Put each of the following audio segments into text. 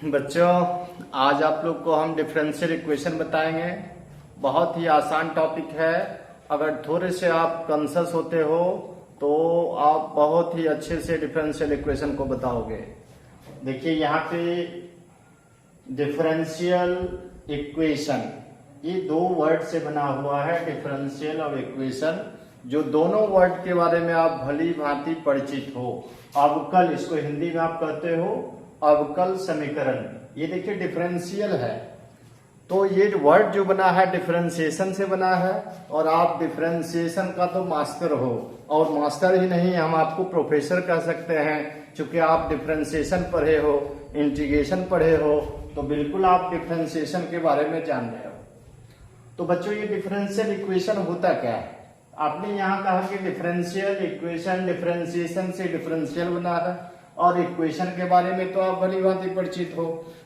बच्चों, आज आप लोग को हम डिफरेंशियल इक्वेशन बताएंगे। बहुत ही आसान टॉपिक है। अगर थोड़े से आप कॉन्शियस होते हो तो आप बहुत ही अच्छे से डिफरेंशियल इक्वेशन को बताओगे। देखिए यहाँ पे डिफरेंशियल इक्वेशन, ये दो वर्ड से बना हुआ है, डिफरेंशियल और इक्वेशन, जो दोनों वर्ड के बारे में आप भली भांति परिचित हो। अवकल, इसको हिंदी में आप कहते हो अवकल समीकरण। ये देखिए डिफरेंशियल है, तो ये वर्ड जो बना है डिफरेंशिएशन से बना है, और आप डिफरेंशिएशन का तो मास्टर हो, और मास्टर ही नहीं, हम आपको प्रोफेसर कह सकते हैं, क्योंकि आप डिफरेंशिएशन पढ़े हो, इंटीग्रेशन पढ़े हो, तो बिल्कुल आप डिफरेंशिएशन के बारे में जान रहे हो। तो बच्चों, ये डिफरेंशियल इक्वेशन होता क्या है? आपने यहाँ कहा कि डिफरेंशियल इक्वेशन डिफरेंशिएशन से डिफरेंशियल बना है, और इक्वेशन के बारे में तो आप भली भांति परिचित हो।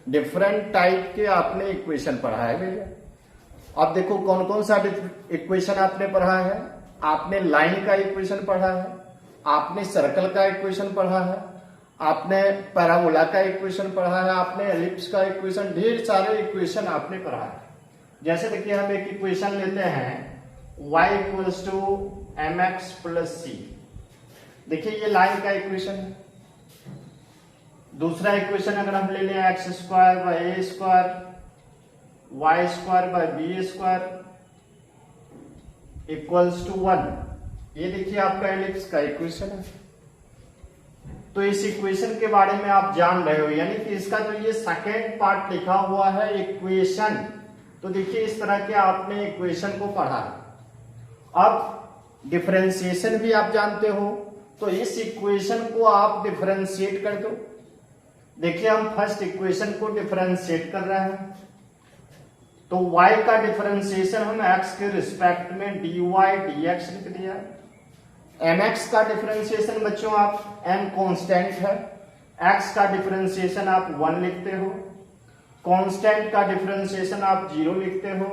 डिफरेंट टाइप के आपने इक्वेशन पढ़ा है भैया। अब देखो कौन कौन सा इक्वेशन आपने पढ़ा है। आपने लाइन का इक्वेशन पढ़ा है, आपने सर्कल का इक्वेशन पढ़ा है, आपने पैराबोला का इक्वेशन पढ़ा है, आपने एलिप्स का इक्वेशन, ढेर सारे इक्वेशन आपने पढ़ा है। जैसे देखिए हम एक इक्वेशन लेते हैं y equals to mx plus c। देखिए ये लाइन का इक्वेशन है। दूसरा इक्वेशन अगर हम ले लें x square by a square y square by b square equals to 1, ये देखिए आपका एलिप्स का इक्वेशन है। तो इस इक्वेशन के बारे में आप जान रहे हो, यानी कि इसका जो ये सेकेंड पार्ट लिखा हुआ है इक्वेशन, तो देखिए इस तरह के आपने इक्वेशन को पढ़ा है। अब डिफरेंशिएशन भी आप जानते हो, तो इस इक्वेशन को आप डिफरेंशिएट कर दो। देखिए हम फर्स्ट इक्वेशन को डिफरेंशिएट कर रहे हैं, तो y का डिफरेंशिएशन हम x के रिस्पेक्ट में dy dx लिख दिया। mx का डिफरेंशिएशन बच्चों आप m कांस्टेंट है, x का डिफरेंशिएशन आप 1 लिखते हो, कांस्टेंट का डिफरेंशिएशन आप 0 लिखते हो।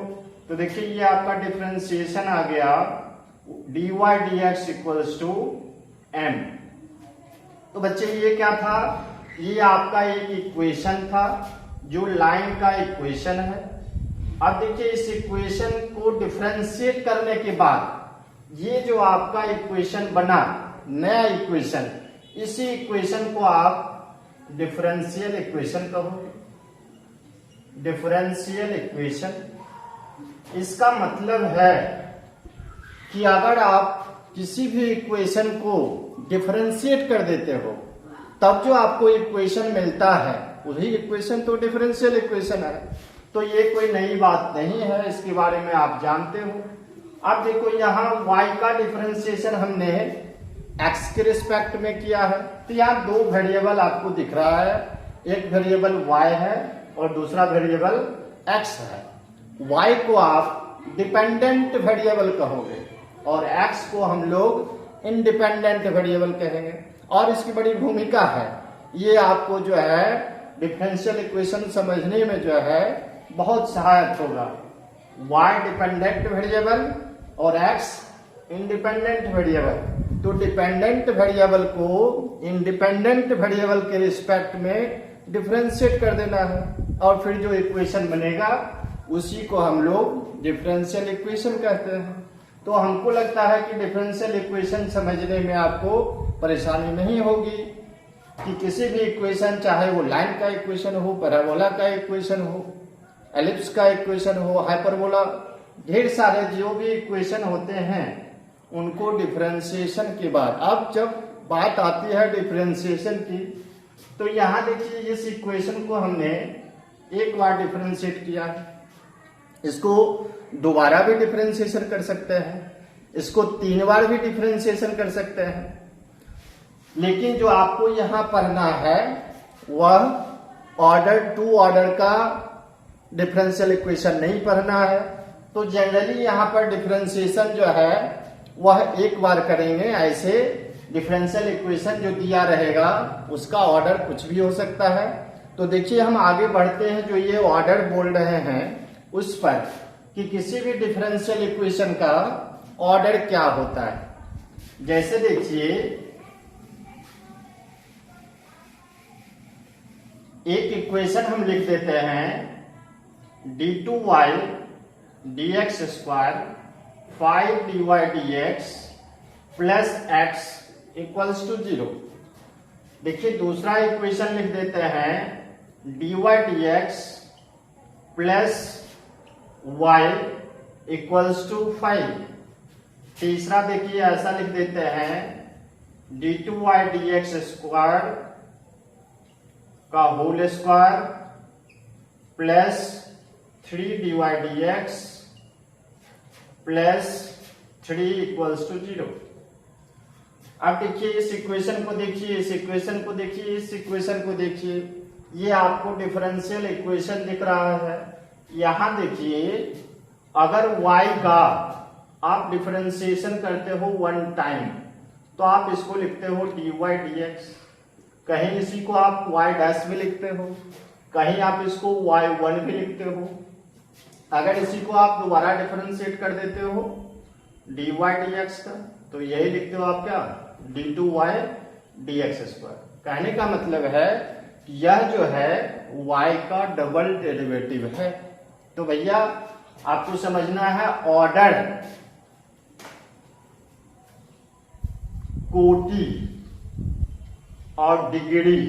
तो देखिए ये आपका डिफरेंशिएशन आ गया dy dx equals to m। तो बच्चे ये क्या था? ये आपका एक इक्वेशन था जो लाइन का इक्वेशन है। अब देखिए इस इक्वेशन को डिफरेंशिएट करने के बाद ये जो आपका इक्वेशन बना, नया इक्वेशन, इसी इक्वेशन को आप डिफरेंशियल इक्वेशन कहोगे। डिफरेंशियल इक्वेशन, इसका मतलब है कि अगर आप किसी भी इक्वेशन को डिफरेंशिएट कर देते हो, तब जो आपको इक्वेशन मिलता है वही इक्वेशन तो डिफरेंशियल इक्वेशन है। तो ये कोई नई बात नहीं है, इसके बारे में आप जानते हो। अब देखो यहाँ y का डिफरेंशिएशन हमने x के रिस्पेक्ट में किया है, तो यहाँ दो वेरिएबल आपको दिख रहा है, एक वेरिएबल y है और दूसरा वेरिएबल x है। y को आप डिपेंडेंट वेरिएबल कहोगे और x को हम लोग इंडिपेंडेंट वेरिएबल कहेंगे। और इसकी बड़ी भूमिका है, ये आपको जो है डिफरेंशियल इक्वेशन समझने में जो है बहुत सहायक होगा। y डिपेंडेंट वेरिएबल और x इंडिपेंडेंट वेरिएबल, तो डिपेंडेंट वेरिएबल को इंडिपेंडेंट वेरिएबल के रिस्पेक्ट में डिफरेंशिएट कर देना है, और फिर जो इक्वेशन बनेगा उसी को हम लोग डिफरेंशियल इक्वेशन कहते हैं। तो हमको लगता है कि डिफरेंशियल इक्वेशन समझने में आपको परेशानी नहीं होगी कि किसी भी इक्वेशन, चाहे वो लाइन का इक्वेशन हो, पैराबोला का इक्वेशन हो, एलिप्स का इक्वेशन हो, हाइपरबोला, ढेर सारे जो भी इक्वेशन होते हैं उनको डिफरेंशिएशन के बाद, अब जब बात आती है डिफरेंशिएशन की, तो यहाँ देखिए इस इक्वेशन को हमने एक बार डिफरेंशिएट किया है, इसको दोबारा भी डिफरेंशिएशन कर सकते हैं, इसको 3 बार भी डिफरेंशिएशन कर सकते हैं। लेकिन जो आपको यहां पढ़ना है वह ऑर्डर 2 ऑर्डर का डिफरेंशियल इक्वेशन नहीं पढ़ना है। तो जनरली यहां पर डिफरेंशिएशन जो है वह एक बार करेंगे। ऐसे डिफरेंशियल इक्वेशन जो दिया रहेगा उसका ऑर्डर कुछ भी हो सकता है। तो देखिए हम आगे बढ़ते हैं, जो ये ऑर्डर बोल रहे हैं उस पर, कि किसी भी डिफरेंशियल इक्वेशन का ऑर्डर क्या होता है। जैसे देखिए एक इक्वेशन हम लिख देते हैं d2y dx square 5dy dx plus x equals to 0। देखिए दूसरा इक्वेशन लिख देते हैं dy dx plus y equals to 5। तीसरा देखिए ऐसा लिख देते हैं d2y dx स्क्वायर का whole square plus 3dy dx plus 3 equals to 0। अब देखिए इस इक्वेशन को देखिए, इस इक्वेशन को देखिए, इस इक्वेशन को देखिए, ये आपको डिफरेंशियल इक्वेशन दिख रहा है। यहां देखिए अगर y का आप डिफरेंशिएशन करते हो 1 टाइम तो आप इसको लिखते हो dy dx, कहीं इसी को आप y डैश भी लिखते हो, कहीं आप इसको y1 भी लिखते हो। अगर इसी को आप दोबारा डिफरेंशिएट कर देते हो dy dx का तो यही लिखते हो आप क्या d2y dx स्क्वायर। कहने का मतलब है यह जो है y का डबल डेरिवेटिव है। तो भैया आपको समझना है ऑर्डर, कोटि और डिग्री,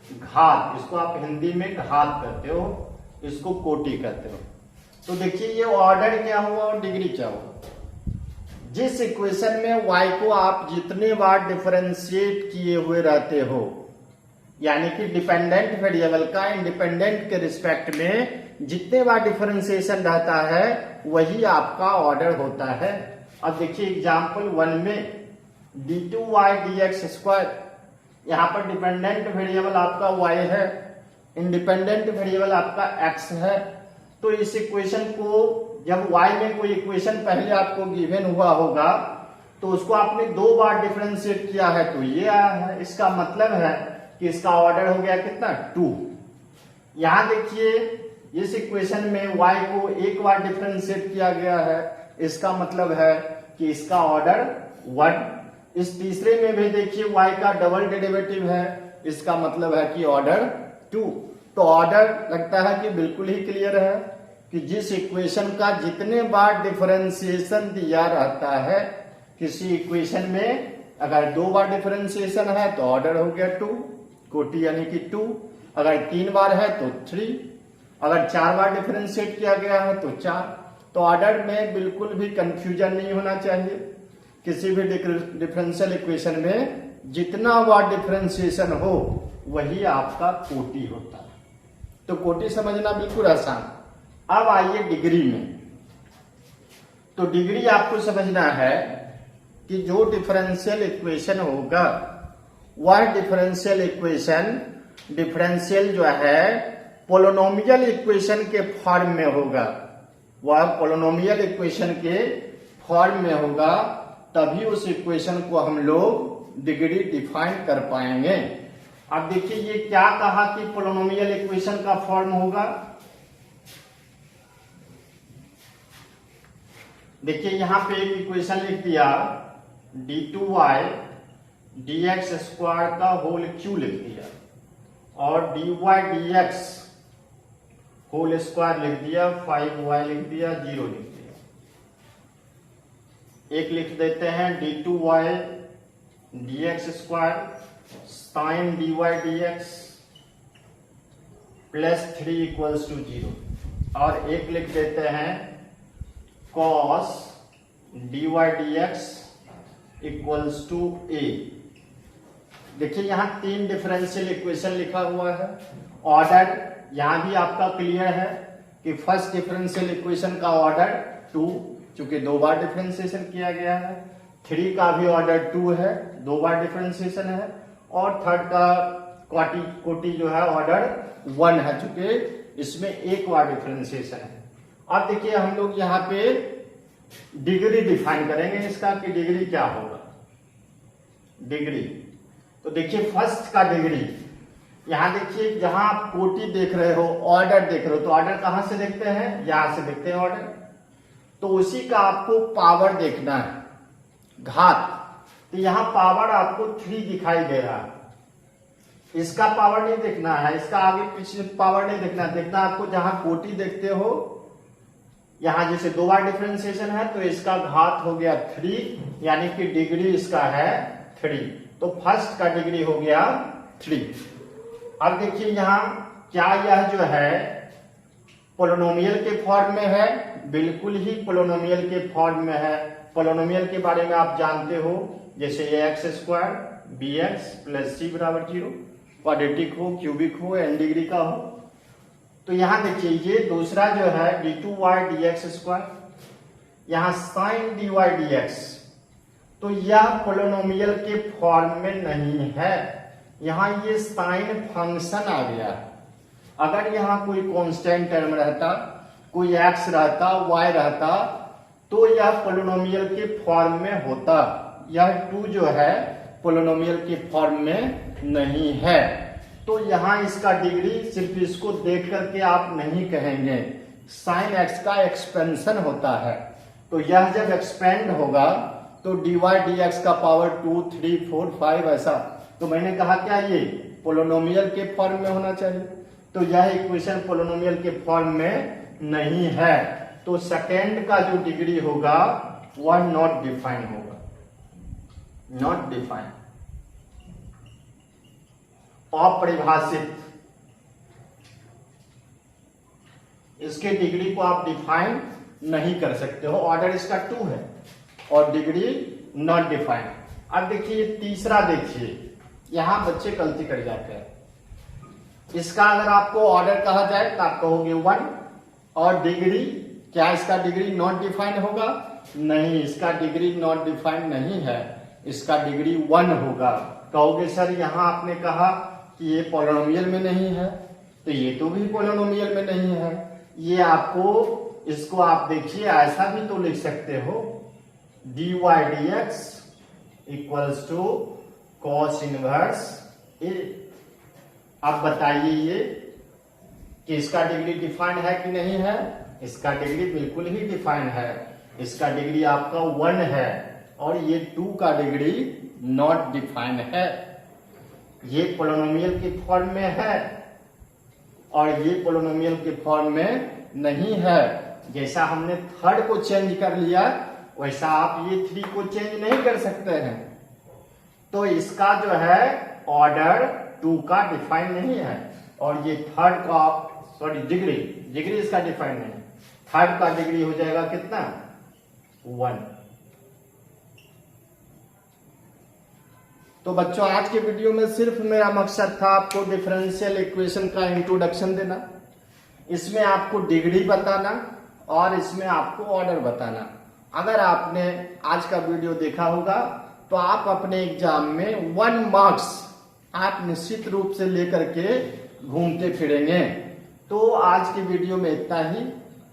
घात, इसको आप हिंदी में घात कहते हो, इसको कोटि कहते हो। तो देखिए ये ऑर्डर क्या हुआ और डिग्री क्या हुआ। जिस इक्वेशन में y को आप जितने बार डिफरेंशिएट किए हुए रहते हो, यानी कि डिपेंडेंट वेरिएबल का इंडिपेंडेंट के रिस्पेक्ट में जितने बार डिफरेंशिएशन रहता है वही आपका ऑर्डर होता है। अब देखिए एग्जांपल 1 में d2y dx स्क्वायर, यहां पर डिपेंडेंट वेरिएबल आपका y है, इंडिपेंडेंट वेरिएबल आपका x है। तो इस इक्वेशन को जब y में कोई इक्वेशन पहले आपको गिवन हुआ होगा तो उसको आपने 2 बार डिफरेंशिएट किया है तो ये आया है। इसका मतलब है कि इसका ऑर्डर हो गया कितना 2। यहां देखिए इस इक्वेशन में y को 1 बार डिफरेंशिएट किया गया है, इसका मतलब है कि इसका ऑर्डर 1। इस तीसरे में भी देखिए y का डबल डेरिवेटिव है, इसका मतलब है कि ऑर्डर 2। तो ऑर्डर लगता है कि बिल्कुल ही क्लियर है कि जिस इक्वेशन का जितने बार डिफरेंशिएशन दिया रहता है, किसी इक्वेशन में अगर 2 बार डिफरेंशिएशन है तो ऑर्डर हो गया 2, कोटि यानी कि 2। अगर 3 बार है तो 3, अगर 4 बार डिफरेंशिएट किया गया है तो 4। तो ऑर्डर में बिल्कुल भी कंफ्यूजन नहीं होना चाहिए। किसी भी डिफरेंशियल इक्वेशन में जितना बार डिफरेंशिएशन हो वही आपका कोटि होता है। तो कोटि समझना बिल्कुल आसान। अब आइए डिग्री में। तो डिग्री आपको समझना है कि जो डिफरेंशियल इक्वेशन होगा वह डिफरेंशियल इक्वेशन डिफरेंशियल जो है पोलिनोमियल इक्वेशन के फॉर्म में होगा। वह पोलिनोमियल इक्वेशन के फॉर्म में होगा, तभी उस इक्वेशन को हम लोग डिग्री डिफाइन कर पाएंगे। अब देखिए ये क्या कहा कि पोलिनोमियल इक्वेशन का फॉर्म होगा। देखिए यहां पे एक इक्वेशन लिख दिया d2y dx स्क्वायर का होल क्यू लिख दिया और dy dx होल स्क्वायर लिख दिया, 5y लिख दिया, 0 लिख दिया। एक लिख देते हैं d2y dx square sine dy dx plus 3 equals to 0, और एक लिख देते हैं cos dy dx equals to a। देखिए यहां 3 डिफरेंशियल इक्वेशन लिखा हुआ है। ऑर्डर यहां भी आपका क्लियर है कि फर्स्ट डिफरेंशियल इक्वेशन का ऑर्डर 2, चूंकि 2 बार डिफरेंशिएशन किया गया है। 3 का भी ऑर्डर 2 है, 2 बार डिफरेंशिएशन है, और थर्ड का कोटि जो है ऑर्डर 1 है, चूंकि इसमें 1 बार डिफरेंशिएशन है। अब देखिए हम लोग यहाँ पे डिग्री डिफाइन करेंगे इसका कि डिग्री क्या होगा। डिग्री तो देखिए फर्स्ट का डिग्री, यहां देखिए जहां आप कोटि देख रहे हो, ऑर्डर देख रहे हो, तो ऑर्डर कहां से देखते हैं, यहां से देखते हैं ऑर्डर। तो उसी का आपको पावर देखना है, घात। तो यहां पावर आपको 3 दिखाई दे रहा है, इसका पावर नहीं देखना है, इसका आगे पीछे पावर नहीं देखना, देखना आपको जहां कोटि देखते हो, यहां जैसे 2 बार डिफरेंशिएशन है तो इसका घात हो गया 3, यानी कि डिग्री इसका है 3, तो फर्स्ट का डिग्री हो गया 3। अब देखिए यहां क्या यह जो है पोलिनोमियल के फॉर्म में है, बिल्कुल ही पोलिनोमियल के फॉर्म में है। पोलिनोमियल के बारे में आप जानते हो, जैसे x² bx प्लस c बराबर 0, क्वाड्रेटिक हो, क्यूबिक हो, n डिग्री का हो। तो यहां देखिए ये दूसरा जो है d2y dx², यहां sin dy dx, तो यह पोलिनोमियल के फॉर्म में नहीं है, यहां ये साइन फंक्शन आ गया। अगर यहां कोई कांस्टेंट टर्म रहता, कोई x रहता, y रहता, तो यह पोलिनोमियल के फॉर्म में होता। यह 2 जो है पोलिनोमियल के फॉर्म में नहीं है, तो यहां इसका डिग्री सिर्फ इसको देख करके आप नहीं कहेंगे, साइन x का एक्सपेंशन होता है, तो यह जब एक्सपेंड होगा तो dy dx का पावर 2, 3, 4, 5 ऐसा। तो मैंने कहा क्या ये पोलिनोमियल के फॉर्म में होना चाहिए, तो यह इक्वेशन पोलिनोमियल के फॉर्म में नहीं है, तो सेकेंड का जो डिग्री होगा वह नॉट डिफाइन होगा, नॉट डिफाइन, अपरिभाषित। इसके डिग्री को आप डिफाइन नहीं कर सकते हो, ऑर्डर इसका 2 है और डिग्री नॉट डिफाइन। अब देखिए तीसरा, देखिए यहां बच्चे गलती कर जाते हैं। इसका अगर आपको ऑर्डर कहा जाए तो आप कहोगे 1, और डिग्री, क्या इसका डिग्री नॉट डिफाइंड होगा? नहीं, इसका डिग्री नॉट डिफाइंड नहीं है, इसका डिग्री 1 होगा। कहोगे सर यहां आपने कहा कि ये पोलिनोमियल में नहीं है, तो ये तो भी पोलिनोमियल में नहीं है। ये आपको, इसको आप देखिए ऐसा भी तो लिख सकते हो, dy dx equals to cos inverse a. अब बताइए ये कि इसका डिग्री डिफाइंड है कि नहीं है? इसका डिग्री बिल्कुल ही डिफाइंड है, इसका डिग्री आपका 1 है, और ये 2 का डिग्री नॉट डिफाइंड है। ये पोलिनोमियल के फॉर्म में है और ये पोलिनोमियल के फॉर्म में नहीं है। जैसा हमने थर्ड को चेंज कर लिया वैसा आप ये 3 को चेंज नहीं कर सकते हैं। तो इसका जो है ऑर्डर 2 का डिफाइन नहीं है, और ये थर्ड का, सॉरी डिग्री इसका डिफाइन नहीं, थर्ड का डिग्री हो जाएगा कितना? 1। तो बच्चों आज के वीडियो में सिर्फ मेरा मकसद था आपको डिफरेंशियल इक्वेशन का इंट्रोडक्शन देना, इसमें आपको डिग्री बताना और इसमें आपको ऑर्डर बताना। अगर आपने आज का वीडियो देखा होगा तो आप अपने एग्जाम में 1 मार्क्स आप निश्चित रूप से लेकर के घूमते फिरेंगे। तो आज की वीडियो में इतना ही।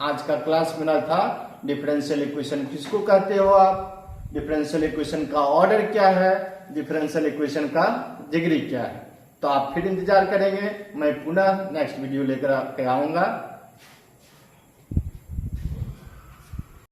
आज का क्लास मेरा था डिफरेंशियल इक्वेशन किसको कहते हो आप, डिफरेंशियल इक्वेशन का ऑर्डर क्या है, डिफरेंशियल इक्वेशन का डिग्री क्या है। तो आप फिर इंतजार करेंगे, मैं पुनः नेक्स्ट वीडियो लेकर आऊंगा।